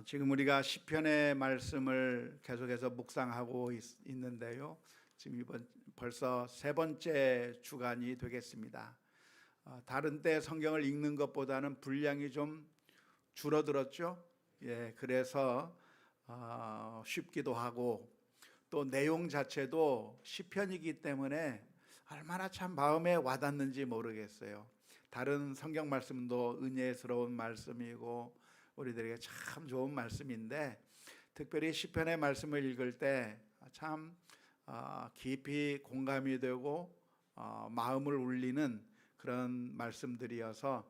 지금 우리가 시편의 말씀을 계속해서 묵상하고 있는데요. 지금 이번 벌써 세 번째 주간이 되겠습니다. 다른 때 성경을 읽는 것보다는 분량이 좀 줄어들었죠. 그래서 쉽기도 하고 또 내용 자체도 시편이기 때문에 얼마나 참 마음에 와닿는지 모르겠어요. 다른 성경 말씀도 은혜스러운 말씀이고 우리들에게 참 좋은 말씀인데, 특별히 시편의 말씀을 읽을 때 참 깊이 공감이 되고 마음을 울리는 그런 말씀들이어서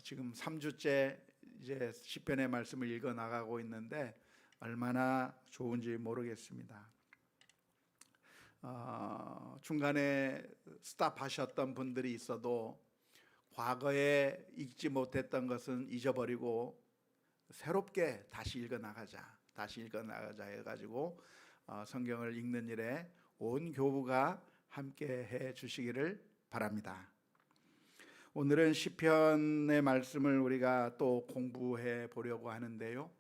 지금 3주째 이제 시편의 말씀을 읽어 나가고 있는데 얼마나 좋은지 모르겠습니다. 중간에 스탑하셨던 분들이 있어도 과거에 읽지 못했던 것은 잊어버리고 새롭게 다시 읽어나가자 해가지고 성경을 읽는 일에 온 교부가 함께 해 주시기를 바랍니다. 오늘은 시편의 말씀을 우리가 또 공부해 보려고 하는데요.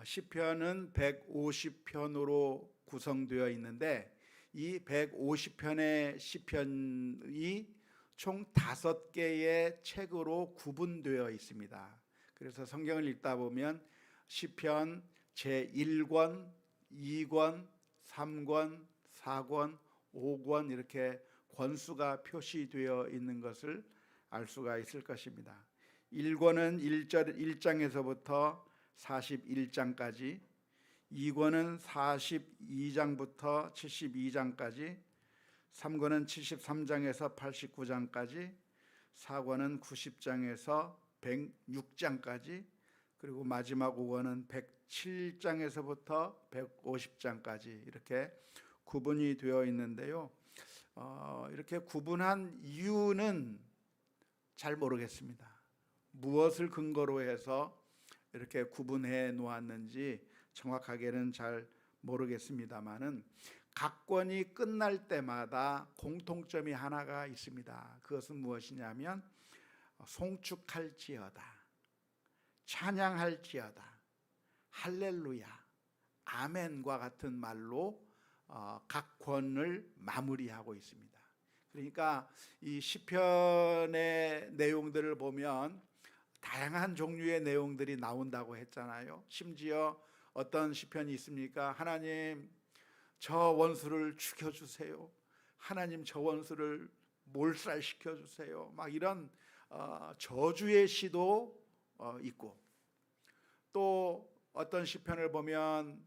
시편은 150편으로 구성되어 있는데 이 150편의 시편이 총 5개의 책으로 구분되어 있습니다. 그래서 성경을 읽다 보면 시편 제1권, 2권, 3권, 4권, 5권 이렇게 권수가 표시되어 있는 것을 알 수가 있을 것입니다. 1권은 1장에서부터 41장까지, 2권은 42장부터 72장까지, 3권은 73장에서 89장까지, 4권은 90장에서 106장까지, 그리고 마지막 5권은 107장에서부터 150장까지 이렇게 구분이 되어 있는데요. 이렇게 구분한 이유는 잘 모르겠습니다. 무엇을 근거로 해서 이렇게 구분해 놓았는지 정확하게는 잘 모르겠습니다만은 각 권이 끝날 때마다 공통점이 하나가 있습니다. 그것은 무엇이냐면 송축할지어다, 찬양할지어다, 할렐루야, 아멘과 같은 말로 각 권을 마무리하고 있습니다. 그러니까 이 시편의 내용들을 보면 다양한 종류의 내용들이 나온다고 했잖아요. 심지어 어떤 시편이 있습니까? 하나님 저 원수를 죽여주세요. 하나님 저 원수를 몰살시켜주세요. 막 이런 저주의 시도 있고, 또 어떤 시편을 보면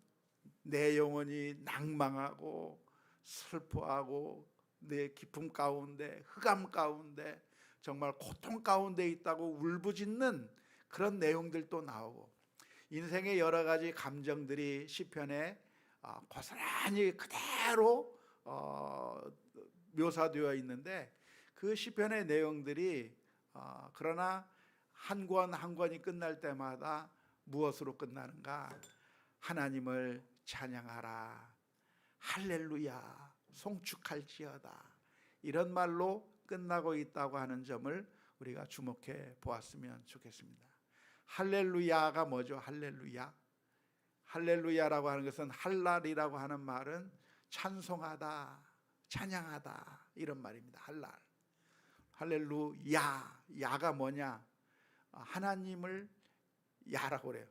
내 영혼이 낭망하고 슬퍼하고 내 기쁨 가운데, 흑암 가운데, 정말 고통 가운데 있다고 울부짖는 그런 내용들도 나오고, 인생의 여러 가지 감정들이 시편에 고스란히 그대로 묘사되어 있는데, 그 시편의 내용들이 그러나 한 권 한 권이 끝날 때마다 무엇으로 끝나는가? 하나님을 찬양하라, 할렐루야, 송축할지어다, 이런 말로 끝나고 있다고 하는 점을 우리가 주목해 보았으면 좋겠습니다. 할렐루야가 뭐죠? 할렐루야라고 하는 것은, 할랄이라고 하는 말은 찬송하다, 찬양하다 이런 말입니다. 할렐루야, 야가 뭐냐? 하나님을 야라고 그래요.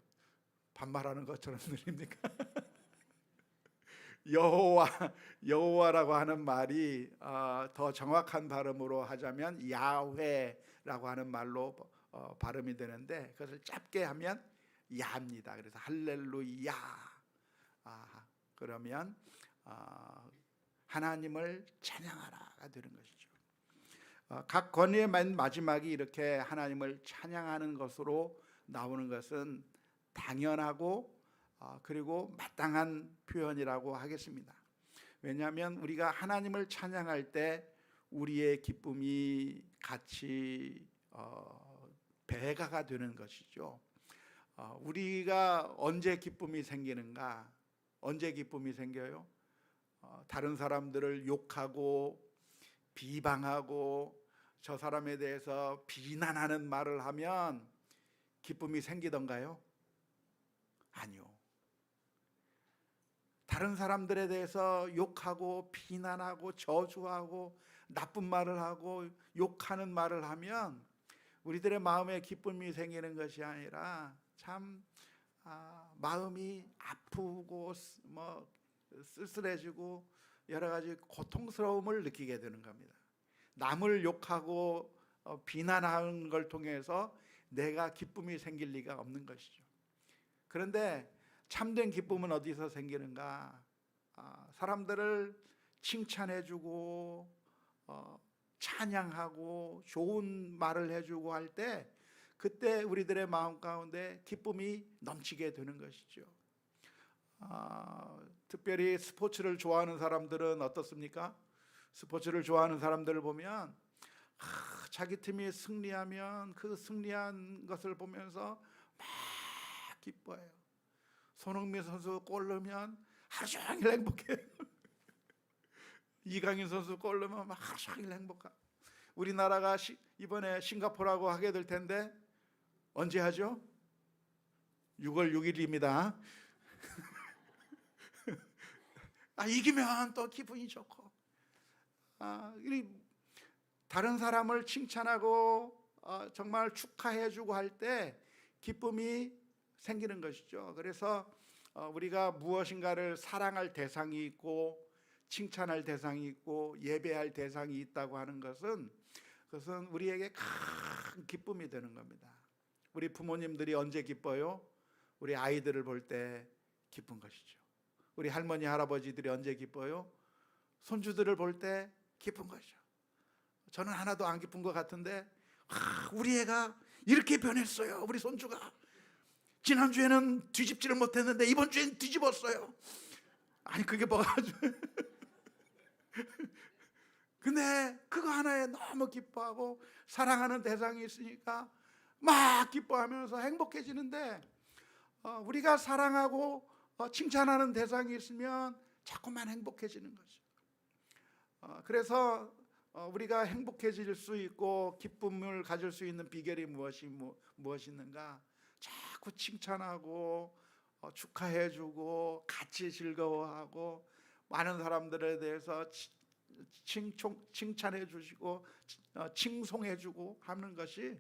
반말하는 것처럼 들립니까? 여호와라고 하는 말이 더 정확한 발음으로 하자면 야훼라고 하는 말로 발음이 되는데, 그것을 짧게 하면 야입니다. 그래서 할렐루야, 그러면 하나님을 찬양하라가 되는 것이죠. 각 권의 맨 마지막이 이렇게 하나님을 찬양하는 것으로 나오는 것은 당연하고 그리고 마땅한 표현이라고 하겠습니다. 왜냐하면 우리가 하나님을 찬양할 때 우리의 기쁨이 같이 배가가 되는 것이죠. 우리가 언제 기쁨이 생기는가? 언제 기쁨이 생겨요? 다른 사람들을 욕하고 비방하고 저 사람에 대해서 비난하는 말을 하면 기쁨이 생기던가요? 아니요. 다른 사람들에 대해서 욕하고 비난하고 저주하고 나쁜 말을 하고 욕하는 말을 하면 우리들의 마음에 기쁨이 생기는 것이 아니라 참 마음이 아프고 뭐 쓸쓸해지고 여러 가지 고통스러움을 느끼게 되는 겁니다. 남을 욕하고 비난하는 걸 통해서 내가 기쁨이 생길 리가 없는 것이죠. 그런데 참된 기쁨은 어디서 생기는가? 사람들을 칭찬해주고 찬양하고 좋은 말을 해주고 할 때 그때 우리들의 마음 가운데 기쁨이 넘치게 되는 것이죠. 특별히 스포츠를 좋아하는 사람들은 어떻습니까? 스포츠를 좋아하는 사람들을 보면 자기 팀이 승리하면 그 승리한 것을 보면서 막 기뻐해요. 손흥민 선수 골 넣으면 하루 종일 행복해요. 이강인 선수 골 넣으면 하루 종일 행복하고. 우리나라가 이번에 싱가포르하고 하게 될 텐데 언제 하죠? 6월 6일입니다. 이기면 또 기분이 좋고, 다른 사람을 칭찬하고 정말 축하해주고 할 때 기쁨이 생기는 것이죠. 그래서 우리가 무엇인가를 사랑할 대상이 있고 칭찬할 대상이 있고 예배할 대상이 있다고 하는 것은 그것은 우리에게 큰 기쁨이 되는 겁니다. 우리 부모님들이 언제 기뻐요? 우리 아이들을 볼 때 기쁜 것이죠. 우리 할머니 할아버지들이 언제 기뻐요? 손주들을 볼 때 기쁜 것이죠. 저는 하나도 안 기쁜 것 같은데 우리 애가 이렇게 변했어요. 우리 손주가 지난주에는 뒤집지를 못했는데 이번 주엔 뒤집었어요. 그게 뭐가 근데 그거 하나에 너무 기뻐하고 사랑하는 대상이 있으니까 막 기뻐하면서 행복해지는데 우리가 사랑하고 칭찬하는 대상이 있으면 자꾸만 행복해지는 거죠. 그래서 우리가 행복해질 수 있고 기쁨을 가질 수 있는 비결이 무엇이 있는가? 자꾸 칭찬하고 축하해주고 같이 즐거워하고 많은 사람들에 대해서 칭찬해 주시고 칭송해 주고 하는 것이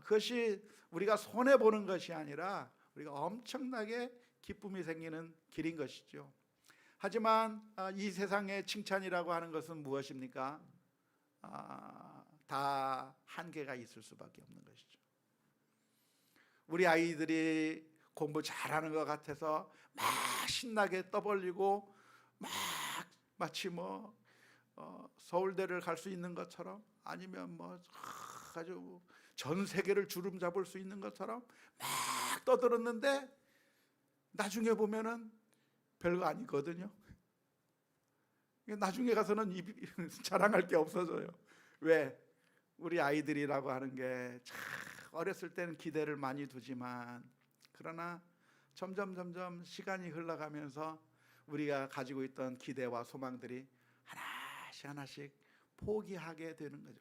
그것이 우리가 손해보는 것이 아니라 우리가 엄청나게 기쁨이 생기는 길인 것이죠. 하지만 이 세상의 칭찬이라고 하는 것은 무엇입니까? 다 한계가 있을 수밖에 없는 것이죠. 우리 아이들이 공부 잘하는 것 같아서 막 신나게 떠벌리고 막 마치 서울대를 갈 수 있는 것처럼 아니면 아주 전 세계를 주름 잡을 수 있는 것처럼 막 떠들었는데 나중에 보면은 별거 아니거든요. 나중에 가서는 자랑할 게 없어져요. 왜? 우리 아이들이라고 하는 게 참 어렸을 때는 기대를 많이 두지만 그러나 점점 시간이 흘러가면서 우리가 가지고 있던 기대와 소망들이 하나씩 포기하게 되는 거죠.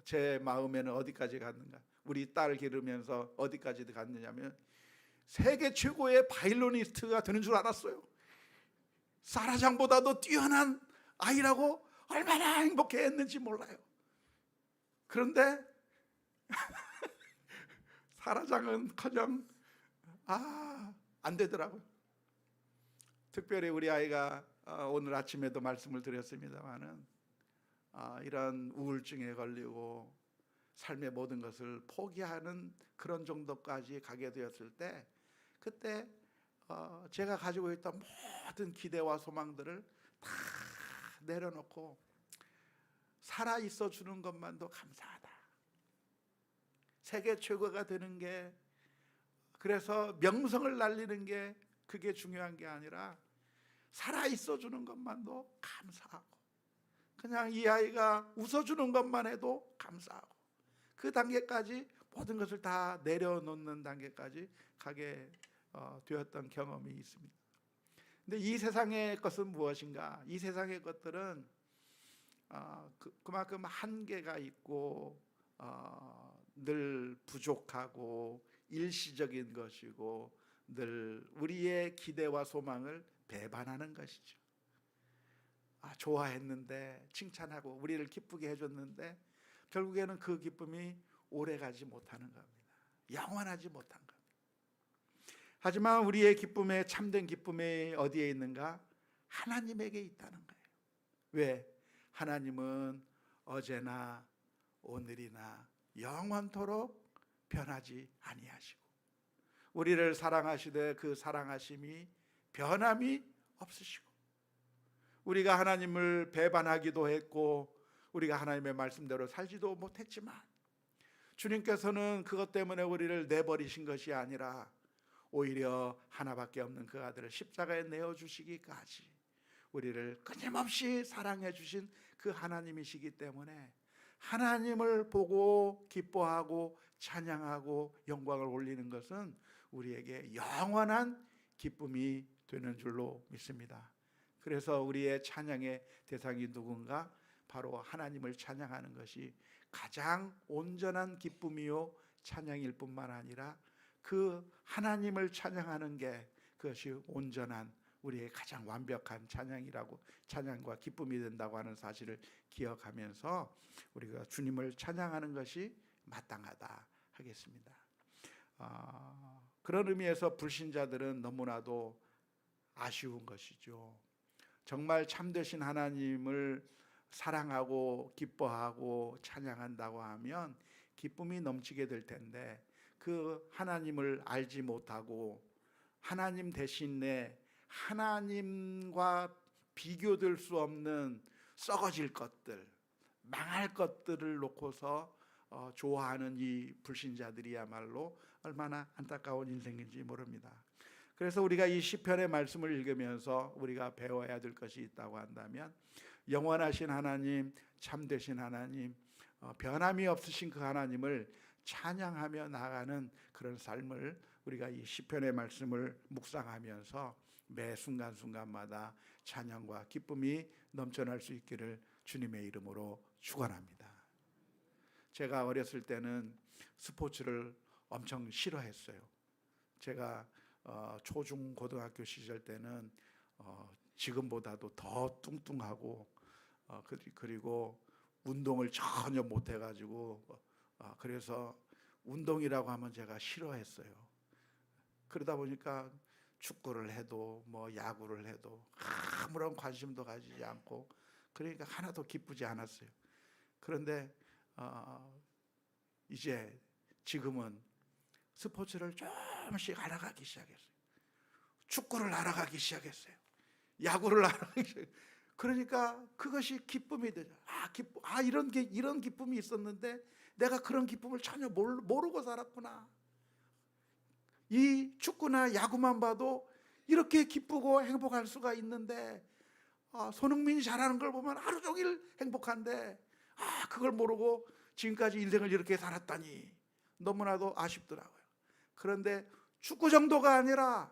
제 마음에는 어디까지 갔는가? 우리 딸 기르면서 어디까지 갔느냐면 세계 최고의 바이올리니스트가 되는 줄 알았어요. 사라장보다도 뛰어난 아이라고 얼마나 행복해했는지 몰라요. 그런데 사라장은커녕 안 되더라고요. 특별히 우리 아이가 오늘 아침에도 말씀을 드렸습니다마는 이런 우울증에 걸리고 삶의 모든 것을 포기하는 그런 정도까지 가게 되었을 때 그때 제가 가지고 있던 모든 기대와 소망들을 다 내려놓고 살아 있어 주는 것만도 감사하다. 세계 최고가 되는 게 그래서 명성을 날리는 게 그게 중요한 게 아니라 살아 있어 주는 것만도 감사하고 그냥 이 아이가 웃어 주는 것만 해도 감사하고 그 단계까지 모든 것을 다 내려놓는 단계까지 가게 되었던 경험이 있습니다. 근데 이 세상의 것은 무엇인가? 이 세상의 것들은 그만큼 한계가 있고 늘 부족하고 일시적인 것이고 늘 우리의 기대와 소망을 배반하는 것이죠. 좋아했는데 칭찬하고 우리를 기쁘게 해줬는데 결국에는 그 기쁨이 오래가지 못하는 겁니다. 영원하지 못한 겁니다. 하지만 우리의 기쁨의 참된 기쁨이 어디에 있는가? 하나님에게 있다는 거예요. 왜? 하나님은 어제나 오늘이나 영원토록 변하지 아니하시고 우리를 사랑하시되 그 사랑하심이 변함이 없으시고 우리가 하나님을 배반하기도 했고 우리가 하나님의 말씀대로 살지도 못했지만 주님께서는 그것 때문에 우리를 내버리신 것이 아니라 오히려 하나밖에 없는 그 아들을 십자가에 내어주시기까지 우리를 끊임없이 사랑해 주신 그 하나님이시기 때문에 하나님을 보고 기뻐하고 찬양하고 영광을 올리는 것은 우리에게 영원한 기쁨이 되는 줄로 믿습니다. 그래서 우리의 찬양의 대상이 누군가? 바로 하나님을 찬양하는 것이 가장 온전한 기쁨이요 찬양일 뿐만 아니라 그 하나님을 찬양하는 게 그것이 온전한 우리의 가장 완벽한 찬양과 기쁨이 된다고 하는 사실을 기억하면서 우리가 주님을 찬양하는 것이 마땅하다 하겠습니다. 그런 의미에서 불신자들은 너무나도 아쉬운 것이죠. 정말 참되신 하나님을 사랑하고 기뻐하고 찬양한다고 하면 기쁨이 넘치게 될 텐데 그 하나님을 알지 못하고 하나님 대신에 하나님과 비교될 수 없는 썩어질 것들, 망할 것들을 놓고서 좋아하는 이 불신자들이야말로 얼마나 안타까운 인생인지 모릅니다. 그래서 우리가 이 시편의 말씀을 읽으면서 우리가 배워야 될 것이 있다고 한다면 영원하신 하나님, 참되신 하나님, 변함이 없으신 그 하나님을 찬양하며 나아가는 그런 삶을 우리가 이 시편의 말씀을 묵상하면서 매 순간순간마다 찬양과 기쁨이 넘쳐날 수 있기를 주님의 이름으로 축원합니다. 제가 어렸을 때는 스포츠를 엄청 싫어했어요. 제가 초중 고등학교 시절 때는 지금보다도 더 뚱뚱하고 그리고 운동을 전혀 못해가지고 그래서 운동이라고 하면 제가 싫어했어요. 그러다 보니까 축구를 해도 뭐 야구를 해도 아무런 관심도 가지지 않고 그러니까 하나도 기쁘지 않았어요. 그런데 이제 지금은 스포츠를 조금씩 알아가기 시작했어요. 축구를 알아가기 시작했어요. 야구를 알아가기 시작했어요. 그러니까 그것이 기쁨이 되죠. 이런 기쁨이 있었는데 내가 그런 기쁨을 전혀 모르고 살았구나. 이 축구나 야구만 봐도 이렇게 기쁘고 행복할 수가 있는데 손흥민이 잘하는 걸 보면 하루 종일 행복한데 그걸 모르고 지금까지 인생을 이렇게 살았다니 너무나도 아쉽더라고요. 그런데 축구 정도가 아니라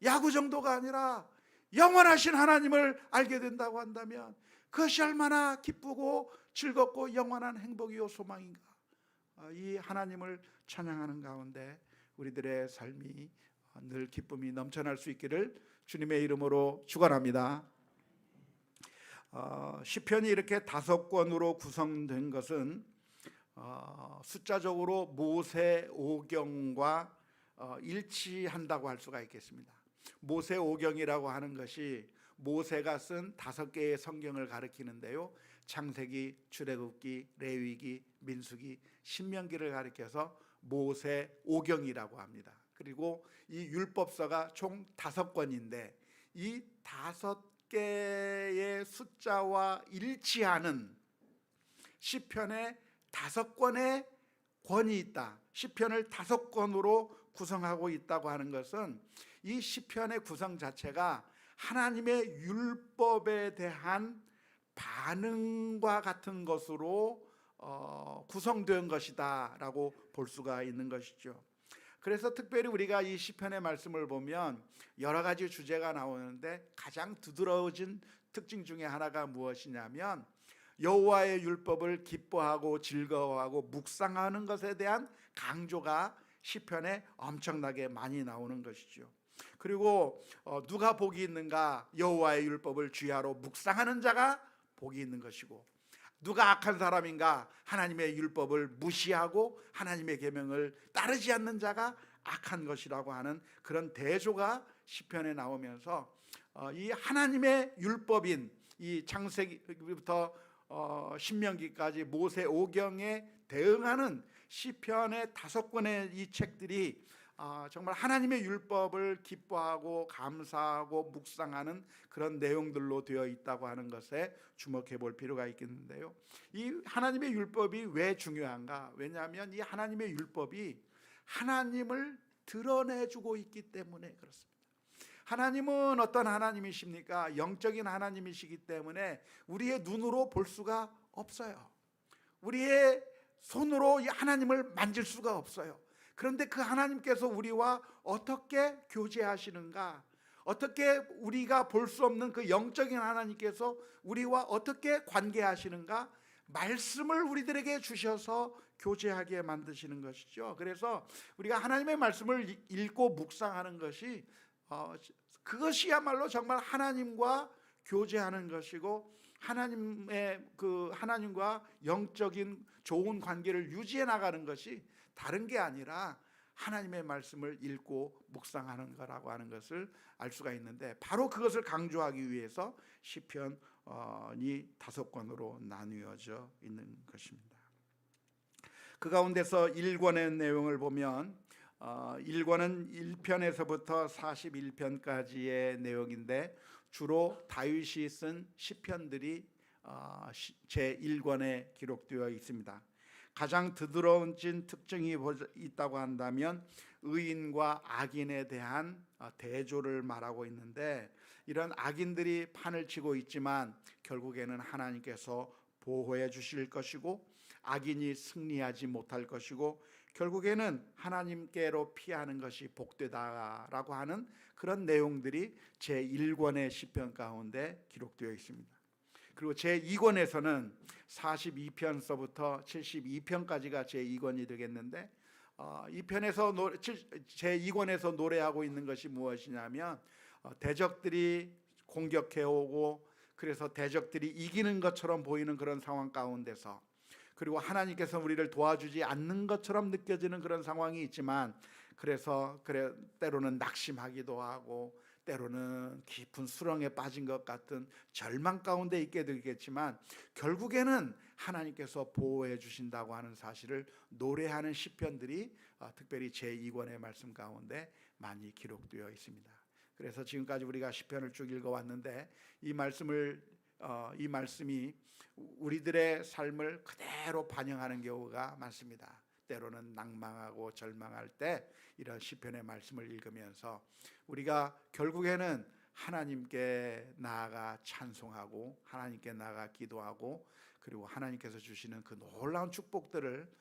야구 정도가 아니라 영원하신 하나님을 알게 된다고 한다면 그것이 얼마나 기쁘고 즐겁고 영원한 행복이요 소망인가. 이 하나님을 찬양하는 가운데 우리들의 삶이 늘 기쁨이 넘쳐날 수 있기를 주님의 이름으로 축원합니다. 시편이 이렇게 5권으로 구성된 것은 숫자적으로 모세오경과 일치한다고 할 수가 있겠습니다. 모세오경이라고 하는 것이 모세가 쓴 5개의 성경을 가리키는데요, 창세기, 출애굽기, 레위기, 민수기, 신명기를 가리켜서 모세오경이라고 합니다. 그리고 이 율법서가 총 5권인데 이 5개의 숫자와 일치하는 시편의 5권의 권이 있다. 시편을 5권으로 구성하고 있다고 하는 것은 이 시편의 구성 자체가 하나님의 율법에 대한 반응과 같은 것으로 구성된 것이다 라고 볼 수가 있는 것이죠. 그래서 특별히 우리가 이 시편의 말씀을 보면 여러 가지 주제가 나오는데 가장 두드러진 특징 중에 하나가 무엇이냐면 여호와의 율법을 기뻐하고 즐거워하고 묵상하는 것에 대한 강조가 시편에 엄청나게 많이 나오는 것이죠. 그리고 누가 복이 있는가? 여호와의 율법을 주야로 묵상하는 자가 복이 있는 것이고, 누가 악한 사람인가? 하나님의 율법을 무시하고 하나님의 계명을 따르지 않는 자가 악한 것이라고 하는 그런 대조가 시편에 나오면서 이 하나님의 율법인 이 창세기부터 신명기까지 모세 오경에 대응하는 시편의 5권의 이 책들이 정말 하나님의 율법을 기뻐하고 감사하고 묵상하는 그런 내용들로 되어 있다고 하는 것에 주목해 볼 필요가 있겠는데요. 이 하나님의 율법이 왜 중요한가? 왜냐하면 이 하나님의 율법이 하나님을 드러내주고 있기 때문에 그렇습니다. 하나님은 어떤 하나님이십니까? 영적인 하나님이시기 때문에 우리의 눈으로 볼 수가 없어요. 우리의 손으로 이 하나님을 만질 수가 없어요. 그런데 그 하나님께서 우리와 어떻게 교제하시는가? 어떻게 우리가 볼 수 없는 그 영적인 하나님께서 우리와 어떻게 관계하시는가? 말씀을 우리들에게 주셔서 교제하게 만드시는 것이죠. 그래서 우리가 하나님의 말씀을 읽고 묵상하는 것이 그것이야말로 정말 하나님과 교제하는 것이고, 하나님과 영적인 좋은 관계를 유지해 나가는 것이 다른 게 아니라 하나님의 말씀을 읽고 묵상하는 거라고 하는 것을 알 수가 있는데, 바로 그것을 강조하기 위해서 시편이 5권으로 나누어져 있는 것입니다. 그 가운데서 1권의 내용을 보면 1권은 1편에서부터 41편까지의 내용인데, 주로 다윗이 쓴 시편들이 제1권에 기록되어 있습니다. 가장 드러진 특징이 있다고 한다면 의인과 악인에 대한 대조를 말하고 있는데, 이런 악인들이 판을 치고 있지만 결국에는 하나님께서 보호해 주실 것이고, 악인이 승리하지 못할 것이고, 결국에는 하나님께로 피하는 것이 복되다라고 하는 그런 내용들이 제1권의 시편 가운데 기록되어 있습니다. 그리고 제2권에서는 42편서부터 72편까지가 제2권이 되겠는데, 이 편에서 제2권에서 노래하고 있는 것이 무엇이냐면 대적들이 공격해 오고, 그래서 대적들이 이기는 것처럼 보이는 그런 상황 가운데서, 그리고 하나님께서 우리를 도와주지 않는 것처럼 느껴지는 그런 상황이 있지만, 그래서 때로는 낙심하기도 하고 때로는 깊은 수렁에 빠진 것 같은 절망 가운데 있게 되겠지만, 결국에는 하나님께서 보호해 주신다고 하는 사실을 노래하는 시편들이 특별히 제2권의 말씀 가운데 많이 기록되어 있습니다. 그래서 지금까지 우리가 시편을 쭉 읽어왔는데, 이 말씀이 우리들의 삶을 그대로 반영하는 경우가 많습니다. 때로는 낭망하고 절망할 때 이런 시편의 말씀을 읽으면서 우리가 결국에는 하나님께 나아가 찬송하고 하나님께 나아가 기도하고, 그리고 하나님께서 주시는 그 놀라운 축복들을,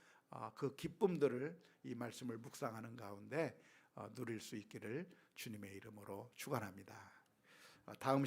그 기쁨들을 이 말씀을 묵상하는 가운데 누릴 수 있기를 주님의 이름으로 축원합니다. 다음